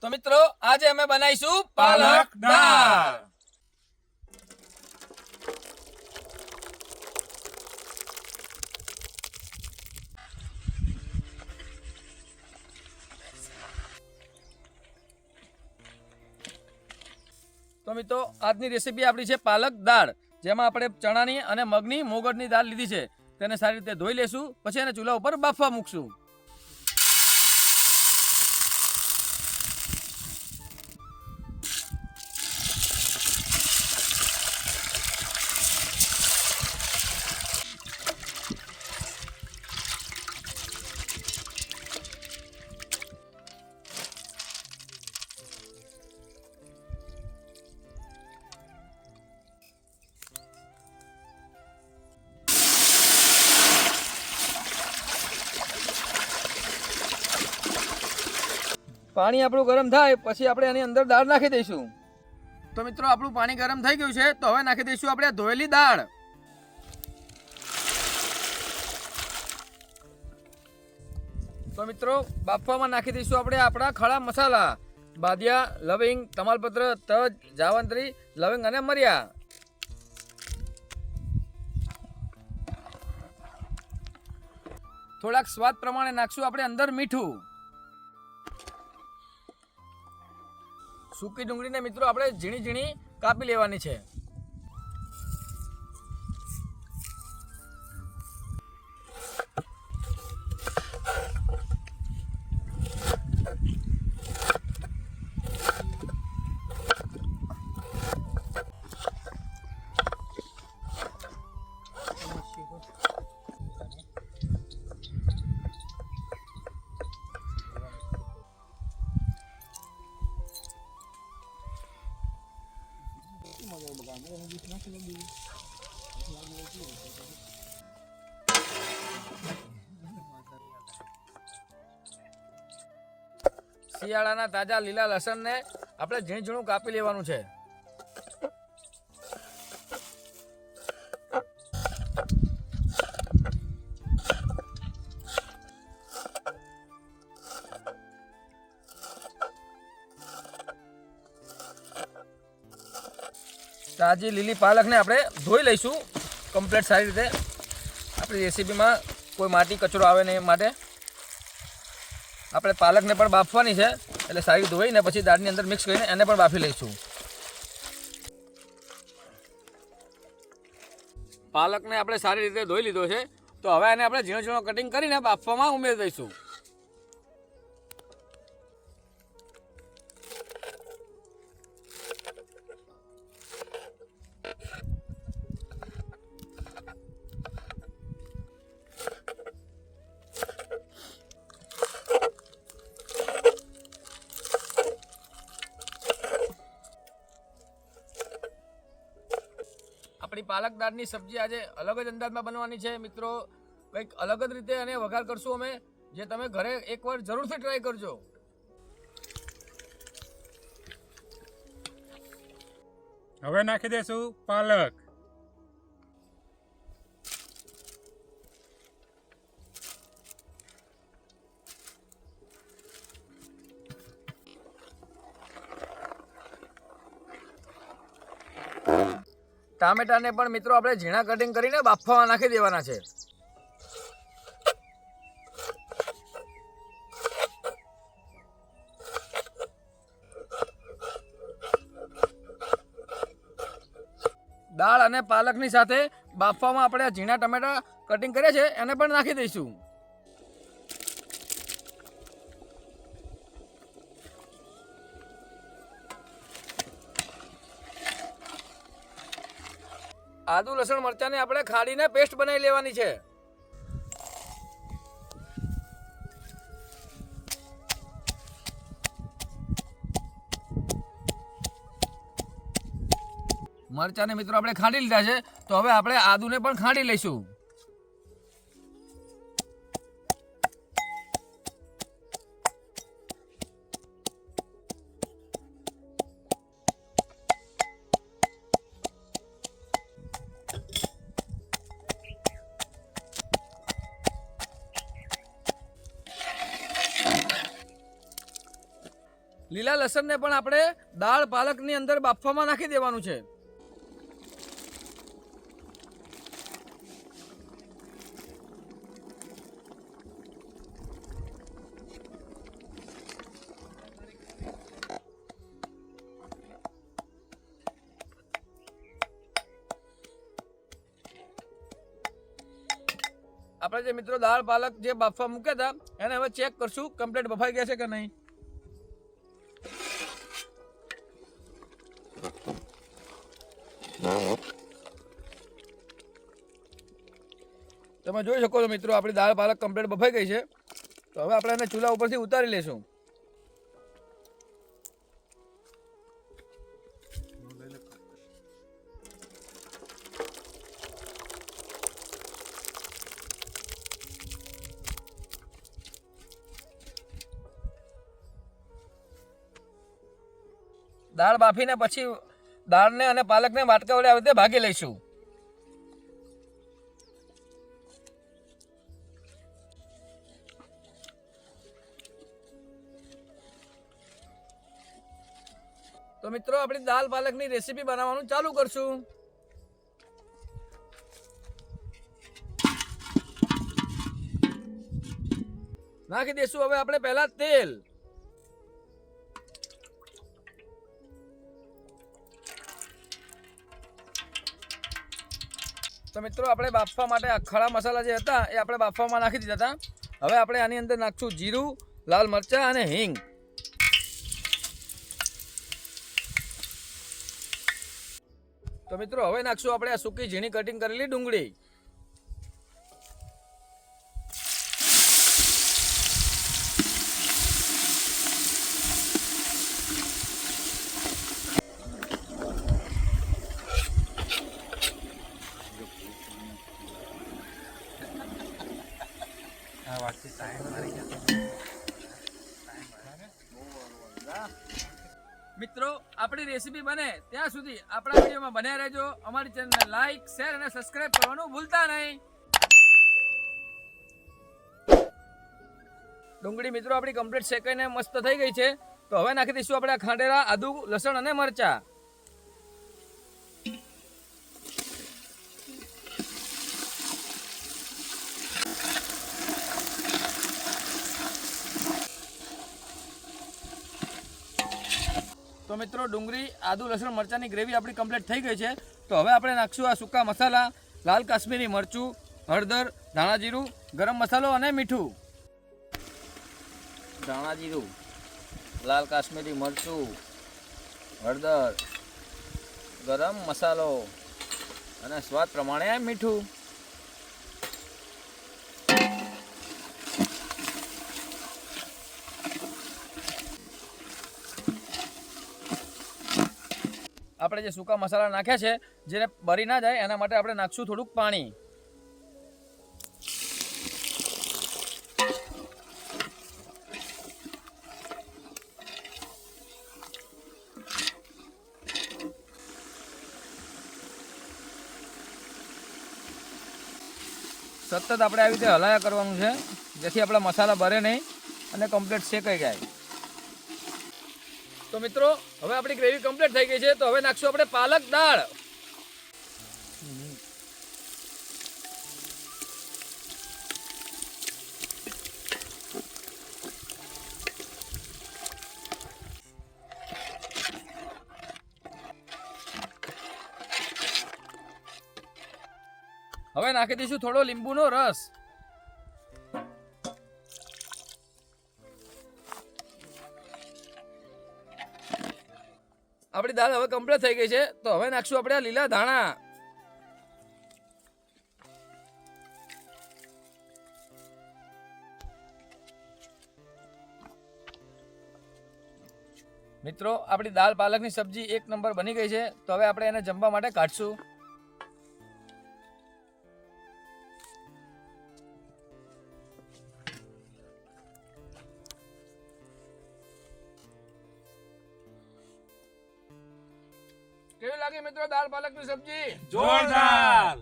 તો મિત્રો આજે અમે બનાવીશું પાલક દાળ. તો મિત્રો આજની રેસીપી આપણી છે પાલક દાળ, જેમાં આપણે ચણાની અને મગની મોગરની દાળ લીધી છે. તેને સારી રીતે ધોઈ લેશું, પછી એને ચૂલા ઉપર બાફવા મૂકશું. પાણી આપણું ગરમ થાય પછી આપણે એની અંદર દાળ નાખી દઈશું. તો મિત્રો આપણું પાણી ગરમ થઈ ગયું છે, તો હવે નાખી દઈશું આપણે ધોયેલી દાળ. તો મિત્રો બાફવામાં નાખી દઈશું આપણે આપણા ખડા મસાલા: બાદિયા, લવિંગ, તમાલપત્ર, તજ, જાવંત્રી, લવિંગ અને મરિયા. થોડાક સ્વાદ પ્રમાણે નાખશું આપણે અંદર મીઠું. સૂકી ડુંગળીને મિત્રો આપણે ઝીણી ઝીણી કાપી લેવાની છે. શિયાળાના તાજા લીલા લસણને આપણે ઝીણ ઝીણું કાપી લેવાનું છે. તાજી લીલી પાલકને આપણે ધોઈ લઈશું કમ્પ્લીટ સારી રીતે. આપણી રેસીપીમાં કોઈ માટી કચરો આવે નહીં માટે આપણે પાલકને પણ બાફવાની છે, એટલે સારી ધોઈને પછી દાળની અંદર મિક્સ કરીને એને પણ બાફી લઈશું. પાલકને આપણે સારી રીતે ધોઈ લીધો છે, તો હવે એને આપણે ઝીણો ઝીણો કટિંગ કરીને બાફવામાં ઉમેરી દઈશું. આપણી પાલક દાળની સબ્જી આજે અલગ જ અંદાજમાં બનવાની છે મિત્રો. કંઈક અલગ જ રીતે અને વઘાર કરશું અમે, જે તમે ઘરે એકવાર જરૂરથી ટ્રાય કરજો. હવે નાખી દેશું પાલક. ટામેટાને પણ મિત્રો આપણે ઝીણા કટિંગ કરીને બાફવા નાખી દેવાના છે. દાળ અને પાલકની સાથે બાફવામાં આપણે ઝીણા ટમેટા કટિંગ કર્યા છે એને પણ નાખી દઈશું. આદુ લસણ મરચાંની આપણે ખાડીને પેસ્ટ બનાવી લેવાની છે. મરચાંને મિત્રો આપણે ખાંડી લીધા છે, તો હવે આપણે આદુને પણ ખાંડી લઈશું. લીલા લસણને પણ આપણે દાળ પાલકની અંદર બાફવામાં નાખી દેવાનું છે. આપણે જે મિત્રો દાળ પાલક જે બાફવા મૂક્યા હતા એને હવે ચેક કરશું કમ્પ્લીટ બફાઈ ગયા છે કે નહીં. તમે જોઈ શકો છો મિત્રો આપણી દાળ પાલક કમ્પ્લીટ બફાઈ ગઈ છે. તો હવે આપણે એને ચૂલા ઉપરથી ઉતારી લેશું. દાળ બાફીને પછી દાળને અને પાલકને વાટકા વડે આવી રીતે ભાગી લઈશું. તો મિત્રો આપણી દાળ પાલકની રેસીપી બનાવવાનું ચાલુ કરશું. નાખી દઈશું હવે આપણે પહેલા તેલ. તો મિત્રો આપણે બાફવા માટે આ ખડા મસાલા જે હતા એ આપણે બાફવામાં નાખી દીધા હતા. હવે આપણે આની અંદર નાખશું જીરું, લાલ મરચાં અને હિંગ. તો મિત્રો હવે નાખશું આપણે આ સૂકી ઝીણી કટિંગ કરેલી ડુંગળી. મિત્રો આપણી રેસીપી બને ત્યાં સુધી આપણા વિડીયોમાં બન્યા રહેજો. અમારી ચેનલને લાઈક, શેર અને સબસ્ક્રાઇબ કરવાનું ભૂલતા નહીં. ડુંગળી મિત્રો આપણી કમ્પ્લીટ શેકાઈને મસ્ત થઈ ગઈ છે. તો હવે નાખી દઈશું આપણે ખાંડેલા આદુ, લસણ અને મરચાં. તો મિત્રો ડુંગળી, આદુ, લસણ, મરચાંની ગ્રેવી આપણી કમ્પ્લીટ થઈ ગઈ છે. તો હવે આપણે નાખશું આ સૂકા મસાલા, લાલ કાશ્મીરી મરચું, હળદર, ધાણા જીરું, ગરમ મસાલો અને મીઠું. ધાણા જીરું, લાલ કાશ્મીરી મરચું, હળદર, ગરમ મસાલો અને સ્વાદ પ્રમાણે મીઠું. આપણે જે સૂકા મસાલા નાખ્યા છે જેને બળી ના જાય એના માટે આપણે નાખશું થોડુંક પાણી. સતત આપણે આવી રીતે હલાયા કરવાનું છે જેથી આપણા મસાલા બળે નહીં અને કમ્પ્લીટ શેકાઈ જાય. તો મિત્રો હવે આપણી ગ્રેવી કમ્પ્લીટ થઈ ગઈ છે. તો હવે નાખશું આપણે પાલક દાળ. હવે નાખી દઈશું થોડો લીંબુનો રસ. આપણી દાળ હવે કમ્પ્લીટ થઈ ગઈ છે. તો હવે નાખશું આપણે આ લીલા ધાણા. મિત્રો આપણી દાળ પાલકની સબ્જી એક નંબર બની ગઈ છે. તો હવે આપણે એને જમવા માટે કાઢશું. કેવી લાગી મિત્રો દાળ પાલકની સબ્જી? જોરદાર.